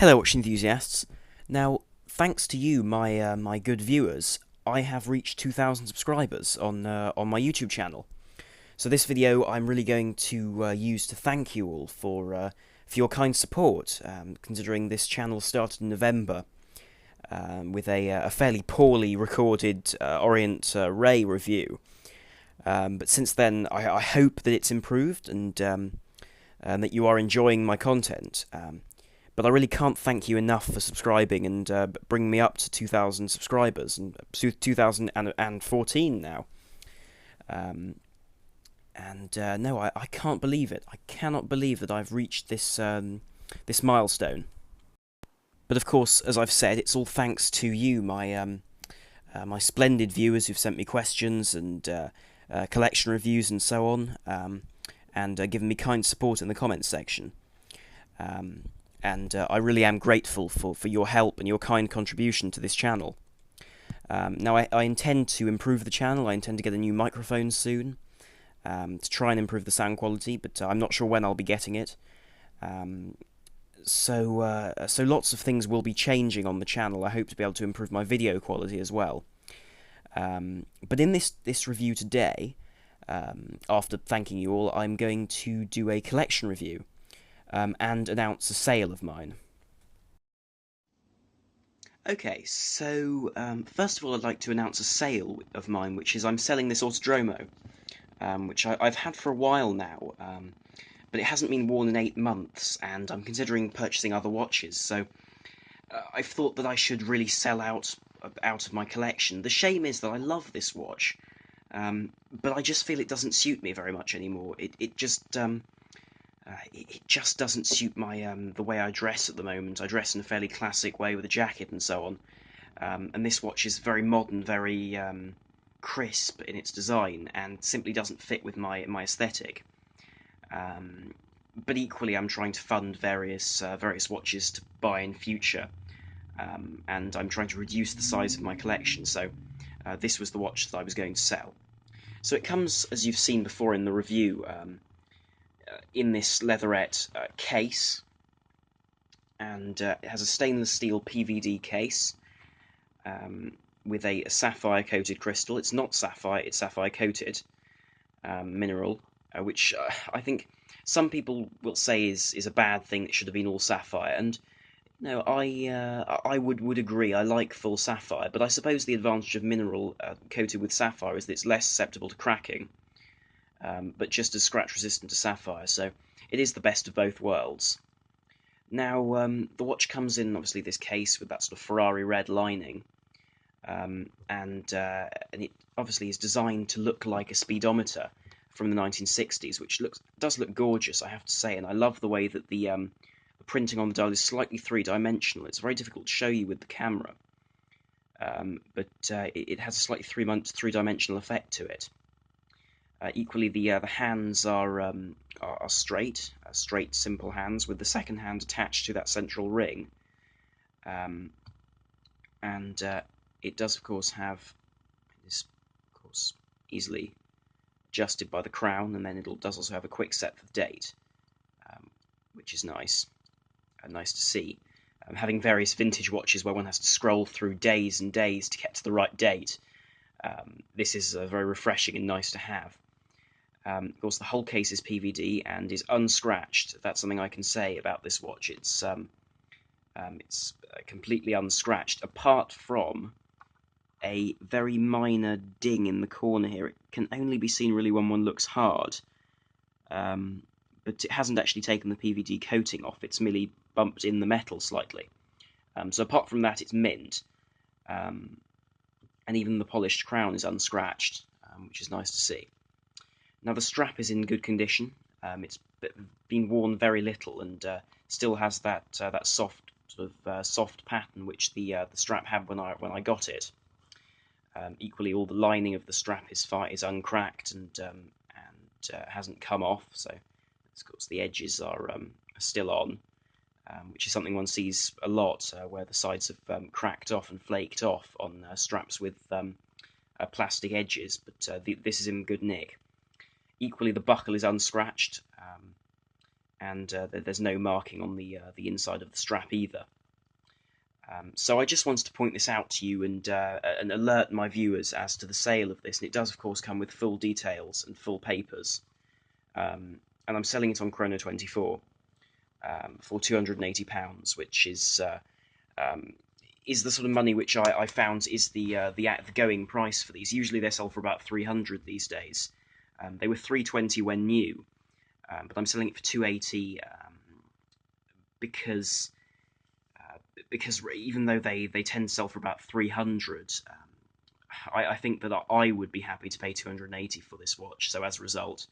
Hello, watch enthusiasts. Now, thanks to you, my good viewers, I have reached 2,000 subscribers on my YouTube channel. So this video I'm really going to use to thank you all for your kind support. Considering this channel started in November with a fairly poorly recorded Orient Ray review, but since then I hope that it's improved and that you are enjoying my content. But I really can't thank you enough for subscribing and bringing me up to 2,000 subscribers, and 2014 now. No, I can't believe it. I cannot believe that I've reached this milestone. But of course, as I've said, it's all thanks to you, my splendid viewers who've sent me questions and collection reviews and so on, and given me kind support in the comments section. I really am grateful for your help and your kind contribution to this channel. Now, I intend to improve the channel. I intend to get a new microphone soon to try and improve the sound quality, but I'm not sure when I'll be getting it. So lots of things will be changing on the channel. I hope to be able to improve my video quality as well. But in this review today, after thanking you all, I'm going to do a collection review. And announce a sale of mine. Okay, so first of all I'd like to announce a sale of mine, which is I'm selling this Autodromo, which I've had for a while now, but it hasn't been worn in 8 months, and I'm considering purchasing other watches, so I've thought that I should really sell out of my collection. The shame is that I love this watch, but I just feel it doesn't suit me very much anymore. It just doesn't suit my the way I dress at the moment. I dress in a fairly classic way with a jacket and so on, and this watch is very modern, very crisp in its design, and simply doesn't fit with my aesthetic. But equally, I'm trying to fund various watches to buy in future, and I'm trying to reduce the size of my collection. So this was the watch that I was going to sell. So it comes, as you've seen before in the review, in this leatherette case, and it has a stainless steel PVD case with a sapphire coated crystal. It's not sapphire, it's sapphire coated mineral, which I think some people will say is a bad thing. It should have been all sapphire, and no, I would agree. I like full sapphire, but I suppose the advantage of mineral coated with sapphire is that it's less susceptible to cracking, but just as scratch resistant to sapphire, so it is the best of both worlds. Now, the watch comes in obviously this case with that sort of Ferrari red lining, and it obviously is designed to look like a speedometer from the 1960s, which does look gorgeous, I have to say, and I love the way that the printing on the dial is slightly three-dimensional. It's very difficult to show you with the camera, but it has a slightly three-dimensional effect to it. Equally, the hands are straight, simple hands, with the second hand attached to that central ring. And it does, of course, have this, of course, easily adjusted by the crown, and then it does also have a quick set for the date, which is nice to see. Having various vintage watches where one has to scroll through days and days to get to the right date, this is very refreshing and nice to have. Of course, the whole case is PVD and is unscratched. That's something I can say about this watch. It's completely unscratched, apart from a very minor ding in the corner here. It can only be seen really when one looks hard, but it hasn't actually taken the PVD coating off. It's merely bumped in the metal slightly. So apart from that, it's mint, and even the polished crown is unscratched, which is nice to see. Now, the strap is in good condition. It's been worn very little, and still has that soft soft pattern which the strap had when I got it. Equally, all the lining of the strap is uncracked and hasn't come off. So, of course, the edges are still on, which is something one sees a lot, where the sides have cracked off and flaked off on straps with plastic edges. But this is in good nick. Equally, the buckle is unscratched, and there's no marking on the inside of the strap either. So I just wanted to point this out to you and alert my viewers as to the sale of this. And it does, of course, come with full details and full papers. And I'm selling it on Chrono24 for £280, which is the sort of money which I found is the going price for these. Usually they sell for about £300 these days. They were £320 when new, but I'm selling it for £280 because even though they tend to sell for about £300, I think that I would be happy to pay £280 for this watch. So as a result,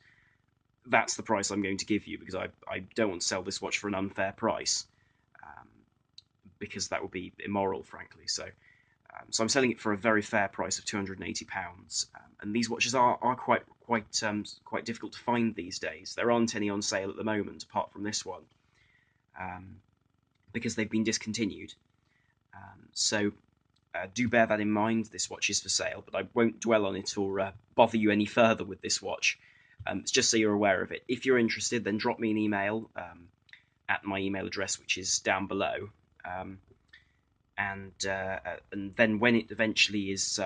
that's the price I'm going to give you, because I don't want to sell this watch for an unfair price, because that would be immoral, frankly. So I'm selling it for a very fair price of £280, and these watches are quite difficult to find these days. There aren't any on sale at the moment, apart from this one, because they've been discontinued. So do bear that in mind. This watch is for sale, but I won't dwell on it or bother you any further with this watch. It's just so you're aware of it. If you're interested, then drop me an email at my email address, which is down below. And then when it eventually is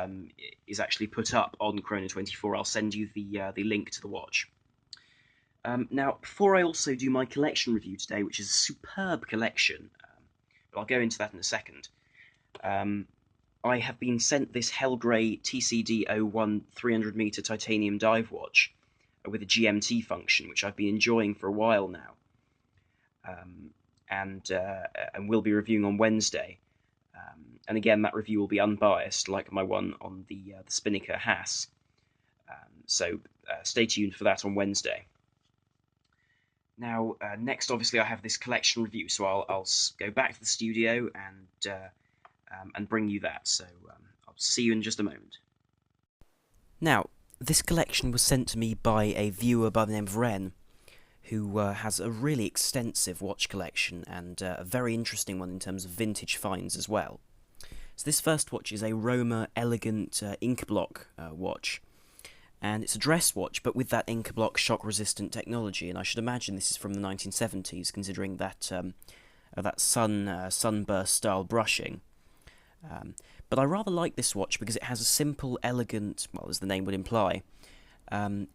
actually put up on Chrono24, I'll send you the link to the watch. Now, before I also do my collection review today, which is a superb collection, but I'll go into that in a second, I have been sent this Hellgrey TCD01 300-meter titanium dive watch with a GMT function, which I've been enjoying for a while now, and will be reviewing on Wednesday. And again, that review will be unbiased, like my one on the Spinnaker Haas. So stay tuned for that on Wednesday. Now, next, obviously, I have this collection review, so I'll go back to the studio and bring you that. So I'll see you in just a moment. Now, this collection was sent to me by a viewer by the name of Ren, who has a really extensive watch collection, and a very interesting one in terms of vintage finds as well. So this first watch is a Roma Elegant ink block watch, and it's a dress watch, but with that ink block shock-resistant technology, and I should imagine this is from the 1970s, considering that sunburst-style brushing. But I rather like this watch because it has a simple, elegant, well, as the name would imply,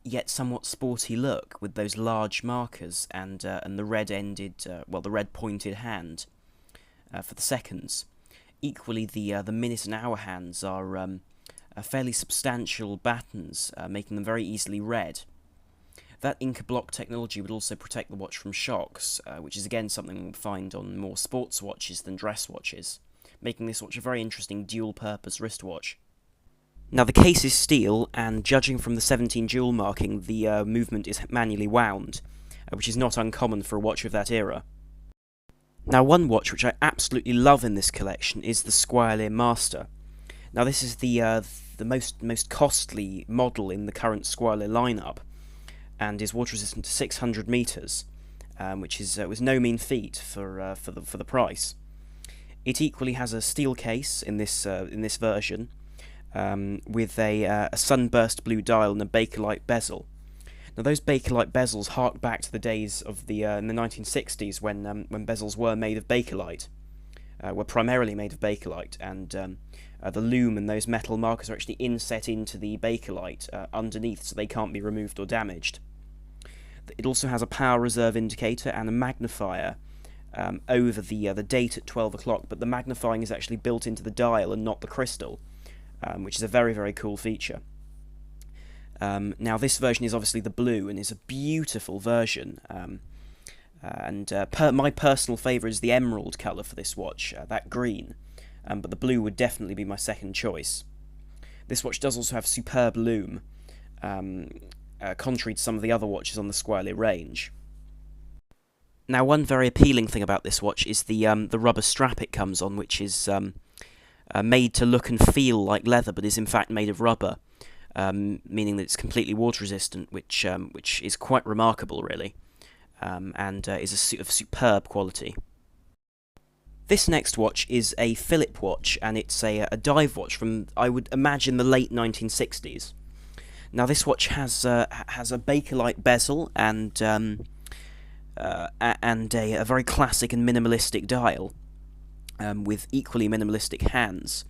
yet somewhat sporty look, with those large markers and the red-ended, the red-pointed hand for the seconds. Equally, the minute and hour hands are fairly substantial battens, making them very easily read. That ink block technology would also protect the watch from shocks, which is again something we'll find on more sports watches than dress watches, making this watch a very interesting dual-purpose wristwatch. Now, the case is steel, and judging from the 17 jewel marking, the movement is manually wound, which is not uncommon for a watch of that era. Now, one watch which I absolutely love in this collection is the Squire Master. Now, this is the most costly model in the current Squire lineup, and is water resistant to 600 meters, which was no mean feat for the price. It equally has a steel case in this version, with a sunburst blue dial and a Bakelite bezel. Now, those Bakelite bezels hark back to the days of in the 1960s when bezels were made of Bakelite, were primarily made of Bakelite, and the loom and those metal markers are actually inset into the Bakelite underneath, so they can't be removed or damaged. It also has a power reserve indicator and a magnifier over the date at 12 o'clock, but the magnifying is actually built into the dial and not the crystal, which is a very, very cool feature. Now, this version is obviously the blue, and is a beautiful version, my personal favourite is the emerald colour for this watch, that green, but the blue would definitely be my second choice. This watch does also have superb loom, contrary to some of the other watches on the Squire range. Now, one very appealing thing about this watch is the rubber strap it comes on, which is made to look and feel like leather, but is in fact made of rubber, meaning that it's completely water resistant, which is quite remarkable, really, and is of superb quality. This next watch is a Philip watch, and it's a dive watch from, I would imagine, the late 1960s. Now, this watch has a Bakelite bezel and and a very classic and minimalistic dial, with equally minimalistic hands.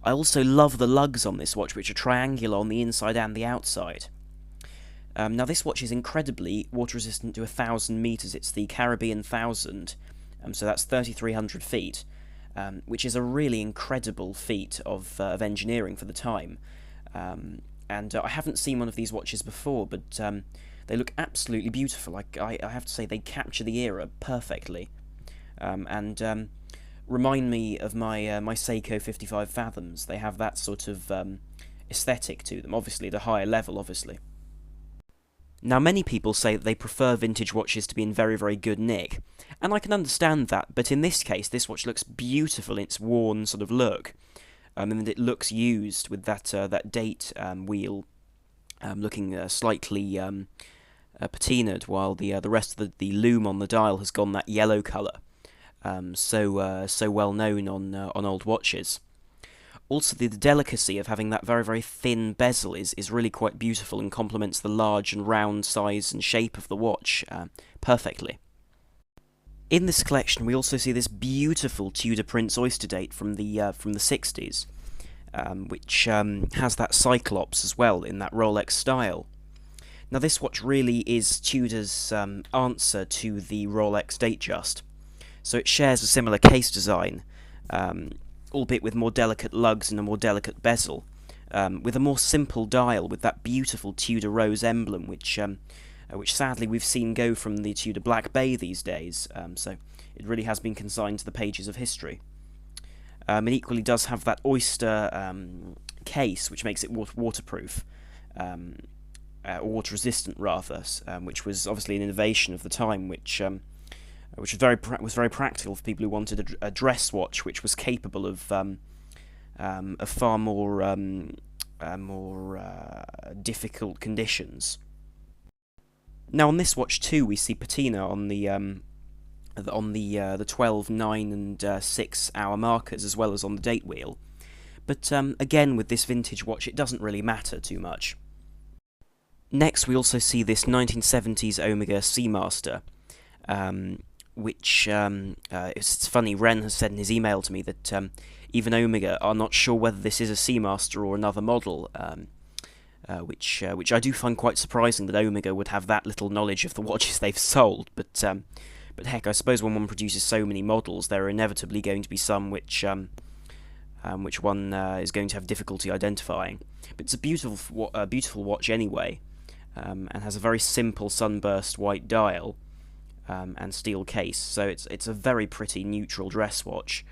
I also love the lugs on this watch, which are triangular on the inside and the outside. Now this watch is incredibly water resistant to 1,000 meters. It's the Caribbean 1000, so that's 3,300 feet, which is a really incredible feat of engineering for the time. And I haven't seen one of these watches before, but they look absolutely beautiful. I have to say they capture the era perfectly, and remind me of my my Seiko 55 Fathoms. They have that sort of aesthetic to them, obviously at a higher level, obviously. Now, many people say that they prefer vintage watches to be in very, very good nick, and I can understand that, but in this case, this watch looks beautiful in its worn sort of look, and it looks used with that date wheel looking slightly patinaed, while the rest of the lume on the dial has gone that yellow colour, so well known on old watches. Also, the delicacy of having that very, very thin bezel is really quite beautiful and complements the large and round size and shape of the watch perfectly. In this collection, we also see this beautiful Tudor Prince Oyster date from the 60s, which has that Cyclops as well in that Rolex style. Now, this watch really is Tudor's answer to the Rolex Datejust, so it shares a similar case design, albeit with more delicate lugs and a more delicate bezel, with a more simple dial with that beautiful Tudor rose emblem, which sadly we've seen go from the Tudor Black Bay these days, so it really has been consigned to the pages of history. It equally does have that oyster case, which makes it waterproof, or water-resistant rather, which was obviously an innovation of the time, which was very practical for people who wanted a dress watch which was capable of far more difficult conditions. Now on this watch too, we see patina on the 12, 9, and 6 hour markers, as well as on the date wheel. But again, with this vintage watch, it doesn't really matter too much. Next, we also see this 1970s Omega Seamaster, which, it's funny, Ren has said in his email to me that even Omega are not sure whether this is a Seamaster or another model, which I do find quite surprising that Omega would have that little knowledge of the watches they've sold, but heck, I suppose when one produces so many models, there are inevitably going to be some which one is going to have difficulty identifying. But it's a beautiful watch anyway, and has a very simple sunburst white dial, and steel case, so it's a very pretty neutral dress watch,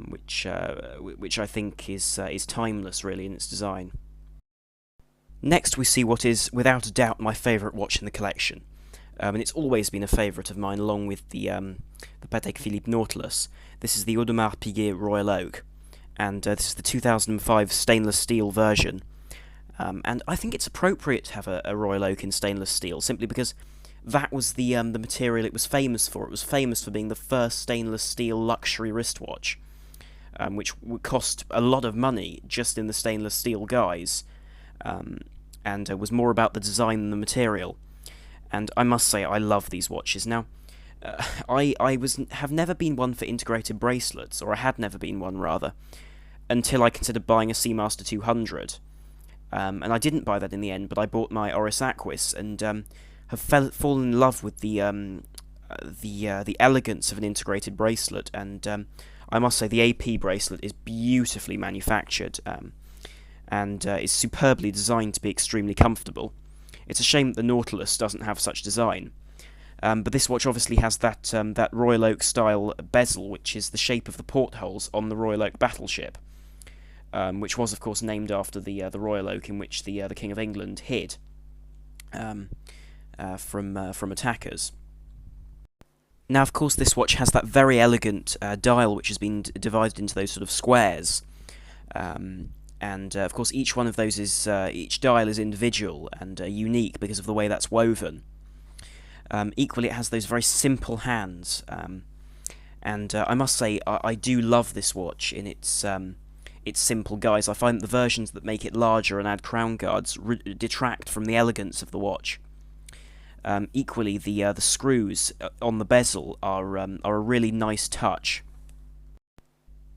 which I think is timeless really in its design. Next, we see what is without a doubt my favourite watch in the collection, and it's always been a favourite of mine, along with the Patek Philippe Nautilus. This is the Audemars-Piguet Royal Oak, and this is the 2005 stainless steel version. And I think it's appropriate to have a Royal Oak in stainless steel, simply because that was the material it was famous for. It was famous for being the first stainless steel luxury wristwatch, which would cost a lot of money just in the stainless steel guise, and was more about the design than the material. And I must say, I love these watches. Now, I have never been one for integrated bracelets, or I had never been one rather, until I considered buying a Seamaster 200. And I didn't buy that in the end, but I bought my Oris Aquis, and have fallen in love with the elegance of an integrated bracelet, and I must say the AP bracelet is beautifully manufactured, and is superbly designed to be extremely comfortable. It's a shame that the Nautilus doesn't have such design, but this watch obviously has that Royal Oak style bezel, which is the shape of the portholes on the Royal Oak battleship, which was of course named after the Royal Oak in which the King of England hid from attackers. Now, of course, this watch has that very elegant dial, which has been divided into those sort of squares, and of course, each one of those is each dial is individual and unique because of the way that's woven. Equally, it has those very simple hands, and I must say, I do love this watch in its simple guise. I find that the versions that make it larger and add crown guards detract from the elegance of the watch. Equally, the screws on the bezel are a really nice touch.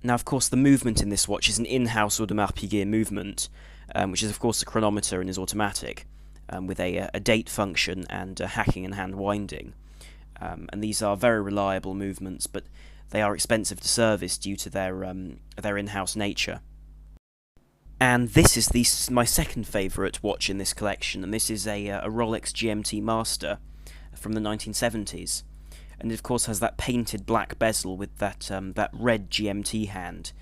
Now, of course, the movement in this watch is an in-house Audemars-Piguet movement, which is, of course, a chronometer and is automatic, with a date function and hacking and hand winding. And these are very reliable movements, but they are expensive to service due to their in-house nature. And this is my second favourite watch in this collection, and this is a Rolex GMT Master from the 1970s. And it, of course, has that painted black bezel with that red GMT hand,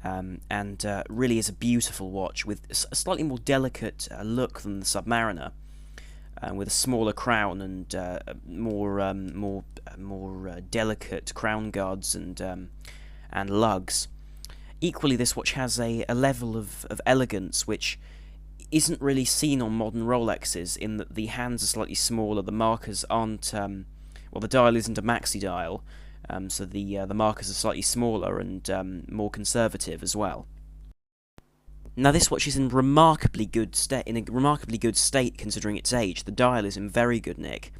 and really is a beautiful watch with a slightly more delicate look than the Submariner, with a smaller crown and more delicate crown guards and lugs. Equally, this watch has a level of elegance which isn't really seen on modern Rolexes, in that the hands are slightly smaller, the markers aren't... well, the dial isn't a maxi dial, so the markers are slightly smaller and more conservative as well. Now, this watch is in remarkably good state, considering its age. The dial is in very good nick,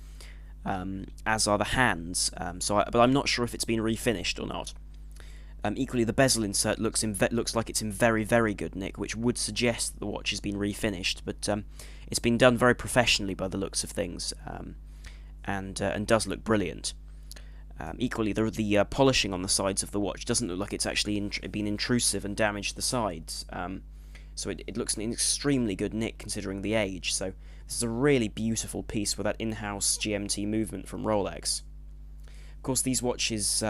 as are the hands. But I'm not sure if it's been refinished or not. Equally, the bezel insert looks like it's in very, very good nick, which would suggest that the watch has been refinished. But it's been done very professionally by the looks of things, and does look brilliant. Equally, the polishing on the sides of the watch doesn't look like it's actually been intrusive and damaged the sides. So it looks in extremely good nick considering the age. So this is a really beautiful piece with that in-house GMT movement from Rolex. Of course, these watches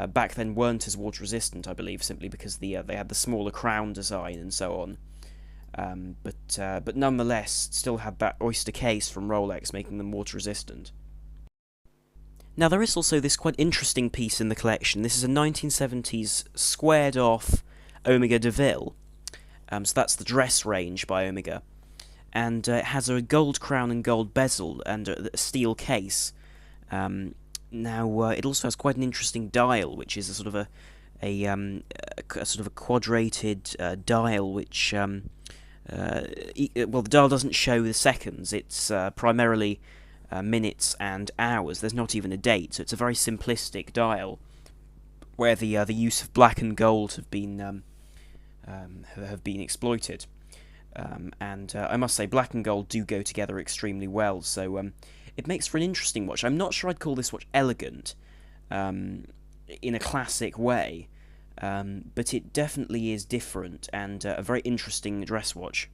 back then weren't as water resistant, I believe, simply because they had the smaller crown design and so on. But nonetheless, still had that oyster case from Rolex, making them water resistant. Now, there is also this quite interesting piece in the collection. This is a 1970s squared off Omega DeVille. So that's the dress range by Omega. And it has a gold crown and gold bezel and a steel case. Now, it also has quite an interesting dial, which is a sort of a quadrated dial, which well, the dial doesn't show the seconds. It's primarily minutes and hours. There's not even a date, so it's a very simplistic dial, where the use of black and gold have been exploited. And I must say, black and gold do go together extremely well, so it makes for an interesting watch. I'm not sure I'd call this watch elegant in a classic way, but it definitely is different and a very interesting dress watch.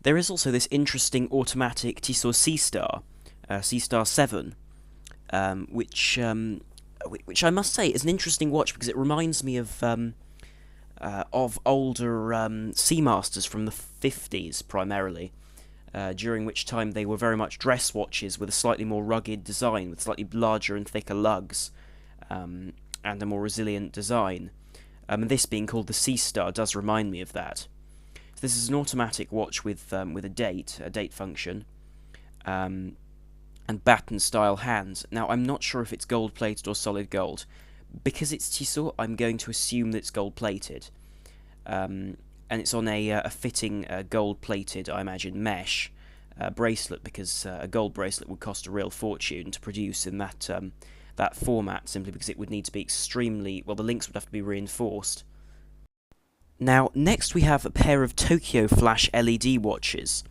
There is also this interesting automatic Tissot Seastar, Seastar 7, which I must say is an interesting watch because it reminds me of older Seamasters from the 50s primarily, during which time they were very much dress watches with a slightly more rugged design, with slightly larger and thicker lugs, and a more resilient design. And this being called the Seastar does remind me of that. So this is an automatic watch with a date function, and baton-style hands. Now, I'm not sure if it's gold-plated or solid gold. Because it's Tissot, I'm going to assume that it's gold-plated. And it's on a fitting gold-plated, I imagine, mesh bracelet, because a gold bracelet would cost a real fortune to produce in that format, simply because it would need to be extremely... well, the links would have to be reinforced. Now, next we have a pair of Tokyo Flash LED watches,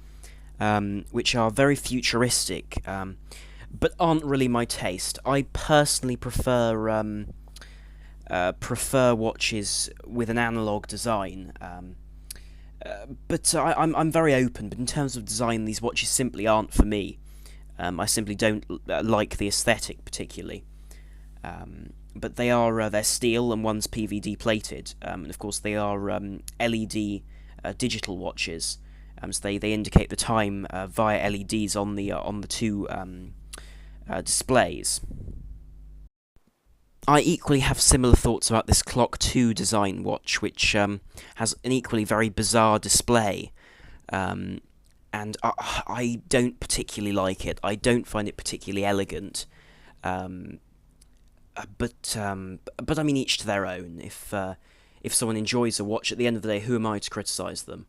which are very futuristic, but aren't really my taste. I personally prefer watches with an analog design, but I'm very open. But in terms of design, these watches simply aren't for me. I simply don't like the aesthetic particularly. But they're steel and one's PVD plated, and of course they are LED digital watches. So they indicate the time via LEDs on the two displays. I equally have similar thoughts about this Clock 2 design watch, which has an equally very bizarre display, and I don't particularly like it. I don't find it particularly elegant, but I mean, each to their own. If someone enjoys a watch, at the end of the day, who am I to criticise them?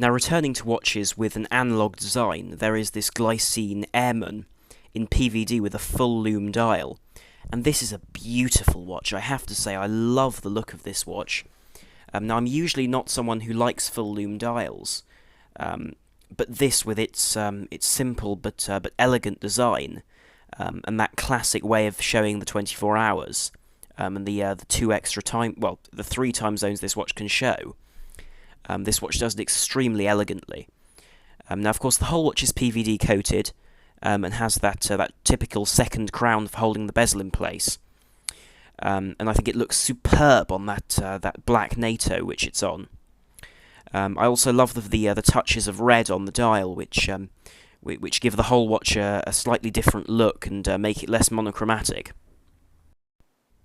Now, returning to watches with an analogue design, there is this Glycine Airman in PVD with a full lume dial, and this is a beautiful watch. I have to say, I love the look of this watch. Now, I'm usually not someone who likes full lume dials, but this, with its simple but elegant design, and that classic way of showing the 24 hours, and the 2 extra time, well, the 3 time zones this watch can show. This watch does it extremely elegantly. Now, of course, the whole watch is PVD coated, and has that typical second crown for holding the bezel in place. And I think it looks superb on that black NATO which it's on. I also love the touches of red on the dial, which give the whole watch a slightly different look and make it less monochromatic.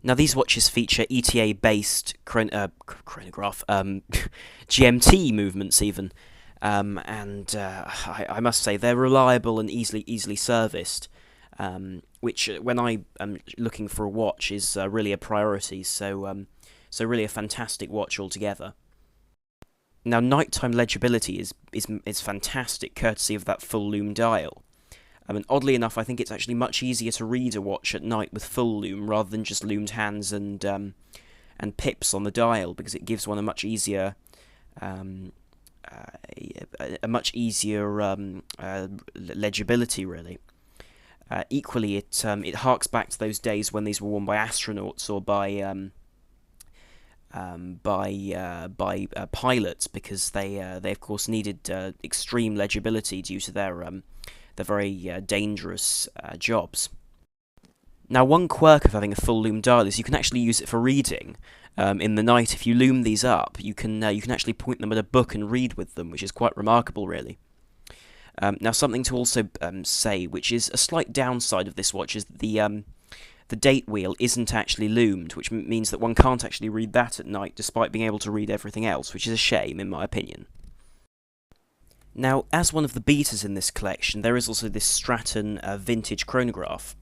Now, these watches feature ETA-based chronograph, GMT movements even, and I must say they're reliable and easily serviced, which, when I am looking for a watch, is really a priority. So really a fantastic watch altogether. Now, nighttime legibility is fantastic, courtesy of that full lume dial. And oddly enough, I think it's actually much easier to read a watch at night with full lume rather than just loomed hands and pips on the dial, because it gives one a much easier legibility, really. Equally, it harks back to those days when these were worn by astronauts or by pilots, because they of course needed extreme legibility due to their very dangerous jobs. Now, one quirk of having a full lume dial is you can actually use it for reading. In the night, if you lume these up, you can actually point them at a book and read with them, which is quite remarkable, really. Now, something to also say, which is a slight downside of this watch, is that the date wheel isn't actually lumed, which means that one can't actually read that at night, despite being able to read everything else, which is a shame, in my opinion. Now, as one of the beaters in this collection, there is also this Stratton vintage chronograph,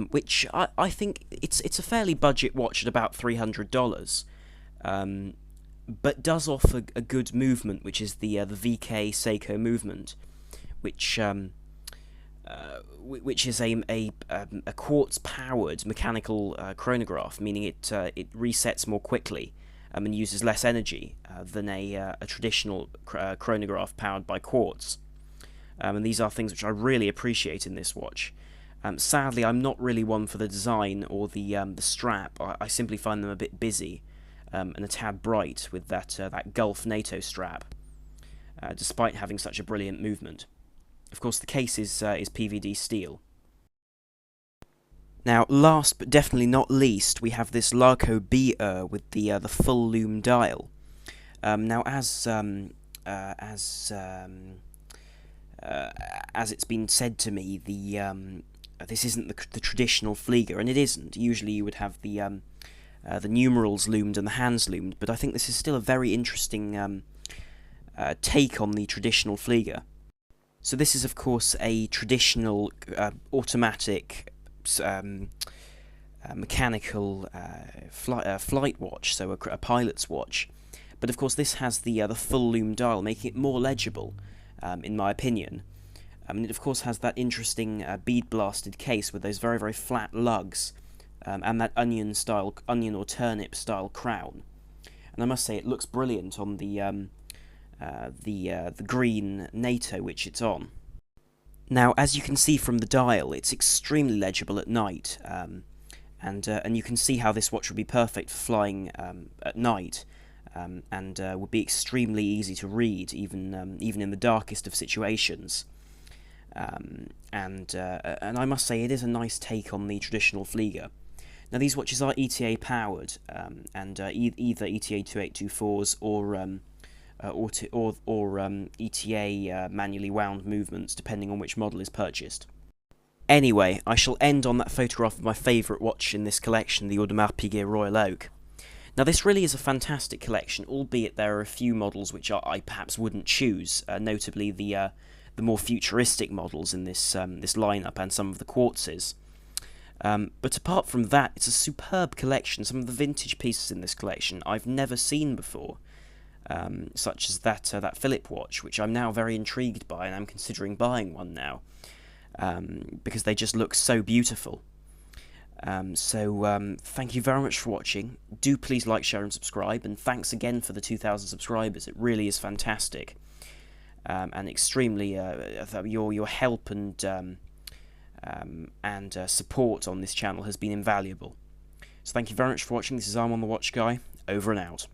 which I think it's a fairly budget watch at about $300, but does offer a good movement, which is the VK Seiko movement, which is a quartz-powered mechanical chronograph, meaning it resets more quickly and uses less energy than a traditional chronograph powered by quartz. And these are things which I really appreciate in this watch. Sadly, I'm not really one for the design or the strap. I simply find them a bit busy and a tad bright with that Gulf NATO strap, despite having such a brilliant movement. Of course, the case is PVD steel. Now, last but definitely not least, we have this Larco BR with the full lume dial. Now, as it's been said to me, this isn't the traditional Flieger, and it isn't. Usually, you would have the numerals loomed and the hands loomed, but I think this is still a very interesting take on the traditional Flieger. So this is, of course, a traditional automatic mechanical flight watch, so a pilot's watch. But of course, this has the full lume dial, making it more legible, in my opinion. And it, of course, has that interesting bead-blasted case with those very, very flat lugs, and that onion or turnip style crown. And I must say, it looks brilliant on the green NATO which it's on. Now, as you can see from the dial, it's extremely legible at night, and you can see how this watch would be perfect for flying at night, and would be extremely easy to read, even in the darkest of situations. And I must say, it is a nice take on the traditional Flieger. Now, these watches are ETA powered, and either ETA 2824s or ETA manually wound movements, depending on which model is purchased. Anyway, I shall end on that photograph of my favourite watch in this collection, the Audemars-Piguet Royal Oak. Now, this really is a fantastic collection, albeit there are a few models which I perhaps wouldn't choose, notably the more futuristic models in this lineup and some of the quartzes. But apart from that, it's a superb collection. Some of the vintage pieces in this collection I've never seen before. such as that Philip watch, which I'm now very intrigued by, and I'm considering buying one now, because they just look so beautiful. Thank you very much for watching. Do please like, share and subscribe, and thanks again for the 2,000 subscribers. It really is fantastic, and extremely your help and support on this channel has been invaluable. So thank you very much for watching. This is I'm on the Watch Guy, over and out.